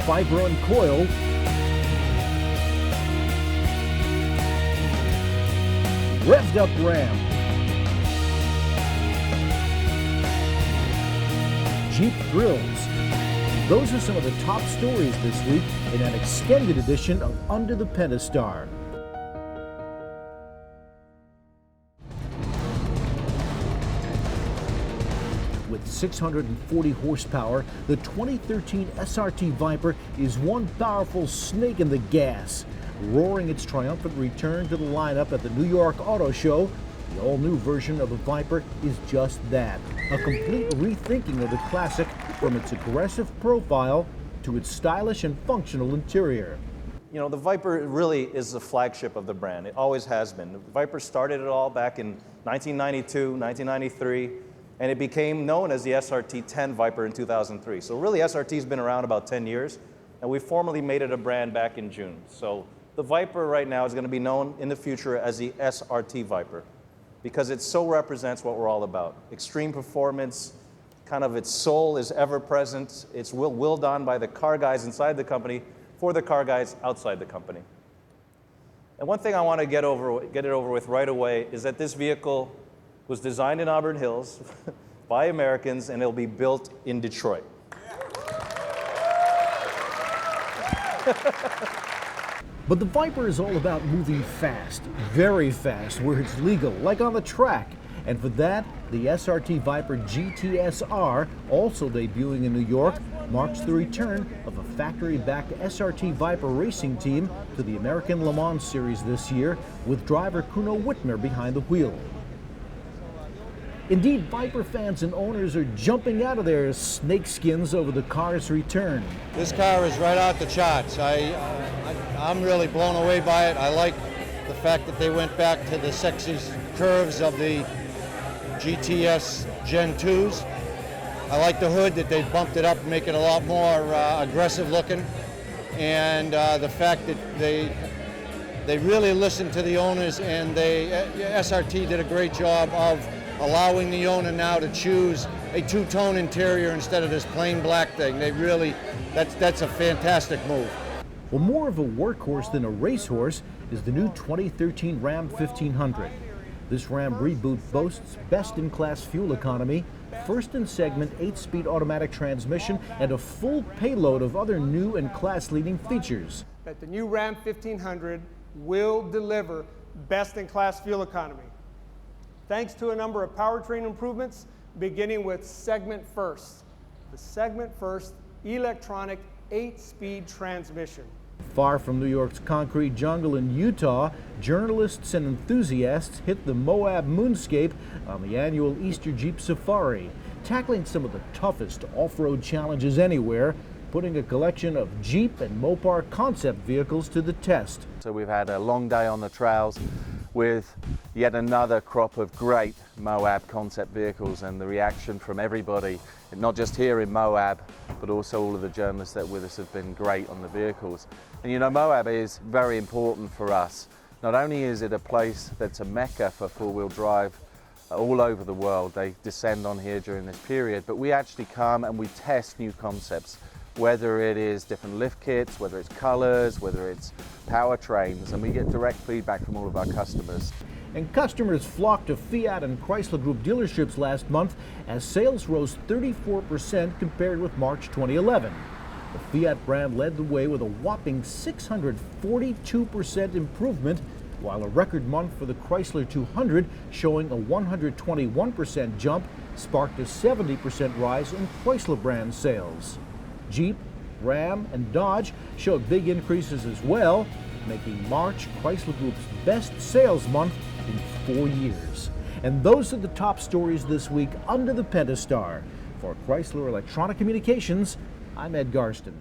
Viper uncoiled, revved up Ram, Jeep thrills. Those are some of the top stories this week in an extended edition of Under the Pentastar. With 640 horsepower, the 2013 SRT Viper is one powerful snake in the gas. Roaring its triumphant return to the lineup at the New York Auto Show, the all-new version of the Viper is just that, a complete rethinking of the classic from its aggressive profile to its stylish and functional interior. You know, the Viper really is the flagship of the brand. It always has been. The Viper started it all back in 1992, 1993, and it became known as the SRT-10 Viper in 2003. So really, SRT's been around about 10 years, and we formally made it a brand back in June. So the Viper right now is going to be known in the future as the SRT Viper because it so represents what we're all about. Extreme performance, kind of its soul is ever present. It's willed on by the car guys inside the company for the car guys outside the company. And one thing I want to get it over with right away is that this vehicle was designed in Auburn Hills by Americans, and it'll be built in Detroit. But the Viper is all about moving fast, very fast, where it's legal, like on the track. And for that, the SRT Viper GTSR, also debuting in New York, marks the return of a factory-backed SRT Viper racing team to the American Le Mans Series this year, with driver Kuno Whitmer behind the wheel. Indeed, Viper fans and owners are jumping out of their snakeskins over the car's return. This car is right out the charts. I'm really blown away by it. I like the fact that they went back to the sexy curves of the GTS Gen 2s. I like the hood, that they bumped it up and make it a lot more aggressive looking. And the fact that they really listened to the owners, and SRT did a great job of allowing the owner now to choose a two-tone interior instead of this plain black thing. That's a fantastic move. Well, more of a workhorse than a racehorse is the new 2013 Ram 1500. This Ram reboot boasts best-in-class fuel economy, first-in-segment 8-speed automatic transmission, and a full payload of other new and class-leading features. That the new Ram 1500 will deliver best-in-class fuel economy, thanks to a number of powertrain improvements, beginning with Segment First. The Segment First electronic 8-speed transmission. Far from New York's concrete jungle in Utah, journalists and enthusiasts hit the Moab moonscape on the annual Easter Jeep Safari, tackling some of the toughest off-road challenges anywhere, putting a collection of Jeep and Mopar concept vehicles to the test. So we've had a long day on the trails with yet another crop of great Moab concept vehicles, and the reaction from everybody, not just here in Moab, but also all of the journalists that are with us, have been great on the vehicles. And you know, Moab is very important for us. Not only is it a place that's a mecca for four-wheel drive all over the world, they descend on here during this period, but we actually come and we test new concepts, whether it is different lift kits, whether it's colors, whether it's powertrains, and we get direct feedback from all of our customers. And customers flocked to Fiat and Chrysler Group dealerships last month as sales rose 34% compared with March 2011. The Fiat brand led the way with a whopping 642% improvement, while a record month for the Chrysler 200, showing a 121% jump, sparked a 70% rise in Chrysler brand sales. Jeep, Ram, and Dodge showed big increases as well, making March Chrysler Group's best sales month in 4 years. And those are the top stories this week under the Pentastar. For Chrysler Electronic Communications, I'm Ed Garston.